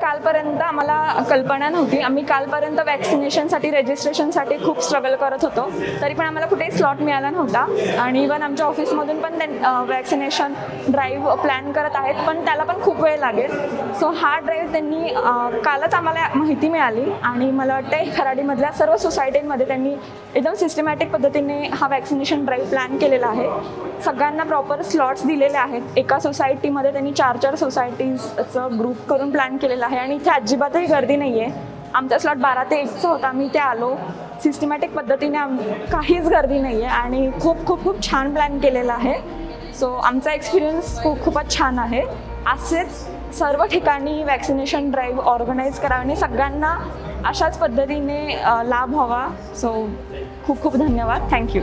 कालपर्यंत आम्हाला कल्पना नव्हती. आम्ही कालपर्यंत वॅक्सिनेशनसाठी रजिस्ट्रेशनसाठी खूप स्ट्रगल करत होतो, तरी पण आम्हाला कुठेही स्लॉट मिळाला नव्हता. आणि इवन आमच्या ऑफिसमधून पण वॅक्सिनेशन ड्राईव्ह प्लॅन करत आहेत, पण त्याला पण खूप वेळ लागेल. सो हा ड्राईव्ह त्यांनी कालच आम्हाला माहिती मिळाली आणि मला वाटतं खराडीमधल्या सर्व सोसायटींमध्ये त्यांनी एकदम सिस्टमॅटिक पद्धतीने हा वॅक्सिनेशन ड्राईव्ह प्लॅन केलेला आहे. सगळ्यांना प्रॉपर स्लॉट्स दिलेले आहेत. एका सोसायटीमध्ये त्यांनी 4-4 सोसायटीजचं ग्रुप करून प्लॅन केलेला आहे आणि इथे अजिबातही गर्दी नाही आहे. आमचा स्लॉट 12 ते 1चा होता. आम्ही इथे आलो सिस्टमॅटिक पद्धतीने, काहीच गर्दी नाही आहे आणि खूप छान प्लॅन केलेला आहे. सो आमचा एक्सपिरियन्स खूपच छान आहे. असेच सर्व ठिकाणी वॅक्सिनेशन ड्राईव्ह ऑर्गनाईज करावे आणि सगळ्यांना अशाच पद्धतीने लाभ व्हावा. सो खूप धन्यवाद. थँक्यू.